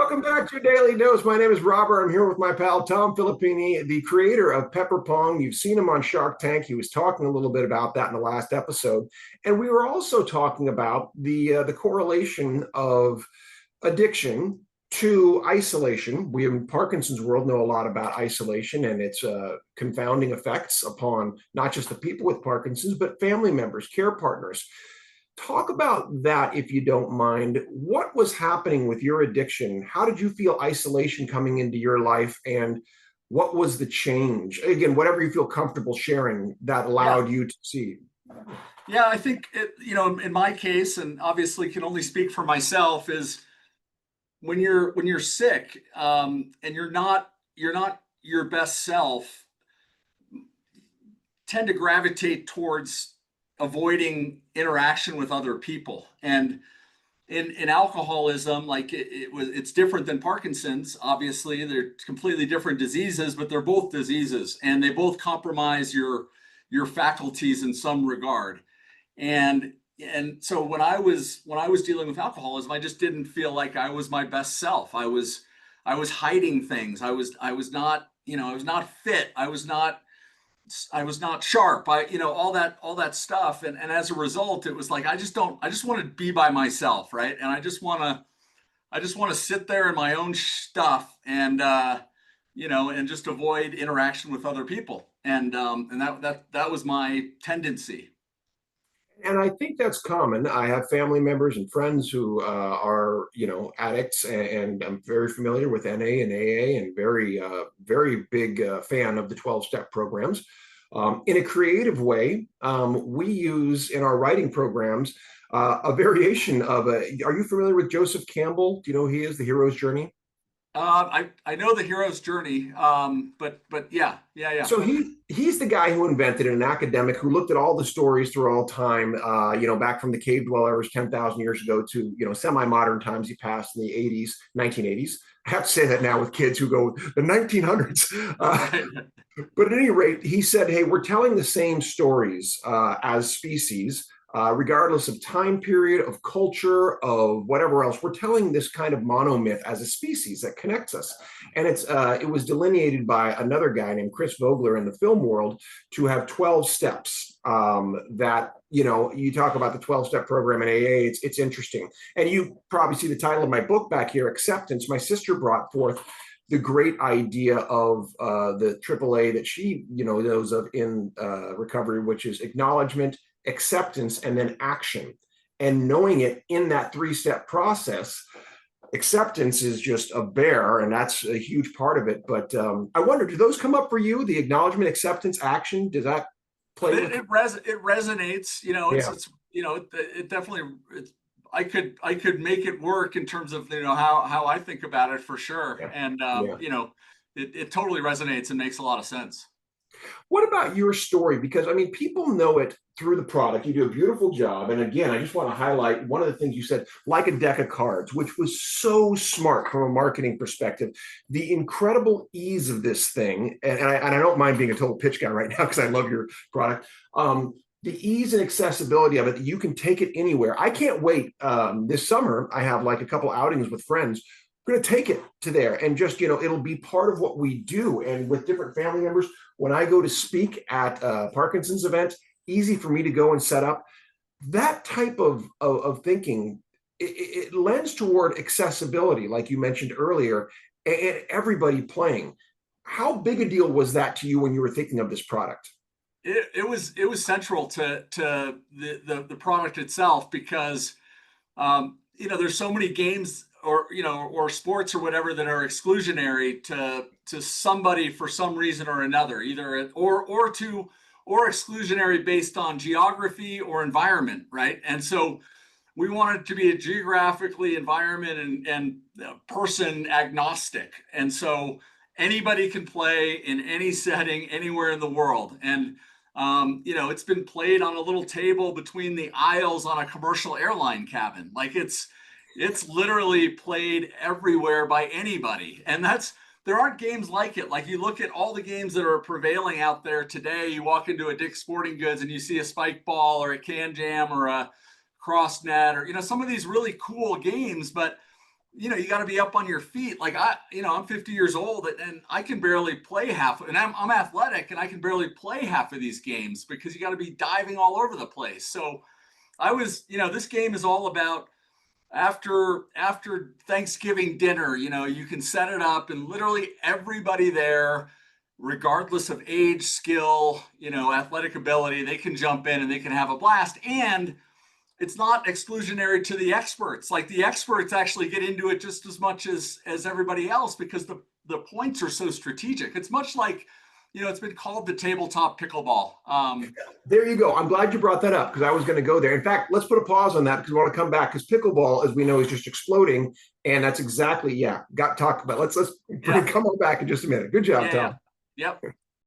Welcome back to Daily Dose. My name is Robert. I'm here with my pal Tom Filippini, the creator of Pepper Pong. You've seen him on Shark Tank. He was talking a little bit about that in the last episode, and we were also talking about the correlation of addiction to isolation. We in Parkinson's world know a lot about isolation and its confounding effects upon not just the people with Parkinson's, but family members, care partners. Talk about that if you don't mind. What was happening with your addiction? How did you feel isolation coming into your life? And what was the change? Again, whatever you feel comfortable sharing that Yeah, allowed you to see. yeah, I think in my case, and obviously can only speak for myself, is when you're sick, and you're not your best self, tend to gravitate towards avoiding interaction with other people. And in alcoholism, like it's different than Parkinson's. Obviously, they're completely different diseases, but they're both diseases, and they both compromise your faculties in some regard. And and so when I was dealing with alcoholism, I just didn't feel like I was my best self. I was hiding things. I was not fit. I was not sharp. All that stuff. And as a result, it was like I just want to be by myself, right? And I just want to sit there in my own stuff, and just avoid interaction with other people. And that was my tendency. And I think that's common. I have family members and friends who are, addicts, and I'm very familiar with NA and AA, and very big fan of the 12-step programs. In a creative way, we use in our writing programs a variation of a. Are you familiar with Joseph Campbell? Do you know who he is? The Hero's Journey. I know the hero's journey, but yeah, yeah, yeah. So he's the guy who invented it, an academic who looked at all the stories through all time, back from the cave dwellers 10,000 years ago to, semi-modern times. He passed in the 80s, 1980s. I have to say that now with kids who go the 1900s. Right. But at any rate, he said, hey, we're telling the same stories as species, regardless of time period, of culture, of whatever else. We're telling this kind of monomyth as a species that connects us. And it was delineated by another guy named Chris Vogler in the film world to have 12 steps that, you talk about the 12-step program in AA. It's interesting. And you probably see the title of my book back here, Acceptance. My sister brought forth the great idea of the AAA that she, knows of in recovery, which is acknowledgement, acceptance, and then action. And knowing it in that three-step process, acceptance is just a bear, and that's a huge part of it. But I wonder, do those come up for you? The acknowledgement, acceptance, action, does that play with? It resonates. Yeah. It definitely. I could make it work in terms of how I think about it for sure. Yeah. And Yeah. it totally resonates and makes a lot of sense. What about your story? Because I mean, people know it through the product. You do a beautiful job. And again, I just want to highlight one of the things you said, like a deck of cards, which was so smart from a marketing perspective. The incredible ease of this thing, and I don't mind being a total pitch guy right now because I love your product. The ease and accessibility of it, that you can take it anywhere. I can't wait. This summer, I have like a couple outings with friends. We're going to take it to there and just, it'll be part of what we do. And with different family members, when I go to speak at a Parkinson's event, easy for me to go and set up. That type of thinking, it lends toward accessibility, like you mentioned earlier, and everybody playing. How big a deal was that to you when you were thinking of this product? It was central to the product itself because there's so many games or sports or whatever that are exclusionary to somebody for some reason or another, either or exclusionary based on geography or environment, right? And so we want it to be a geographically, environment, and person agnostic. And so anybody can play in any setting anywhere in the world. And it's been played on a little table between the aisles on a commercial airline cabin. Like it's literally played everywhere by anybody. And there aren't games like it. Like you look at all the games that are prevailing out there today, you walk into a Dick's Sporting Goods and you see a spike ball or a can jam or a cross net or some of these really cool games, but you got to be up on your feet. Like I'm 50 years old and I can barely play half, and I'm athletic and I can barely play half of these games because you got to be diving all over the place. So this game is all about after Thanksgiving dinner, you can set it up and literally everybody there, regardless of age, skill, athletic ability, they can jump in and they can have a blast. And it's not exclusionary to the experts. Like the experts actually get into it just as much as everybody else because the points are so strategic. It's much like, it's been called the tabletop pickleball. There you go. I'm glad you brought that up because I was going to go there. In fact, let's put a pause on that because we want to come back because pickleball, as we know, is just exploding, and that's exactly got to talk about. Let's Yeah. come on back in just a minute. Good job, Yeah. Tom. Yep.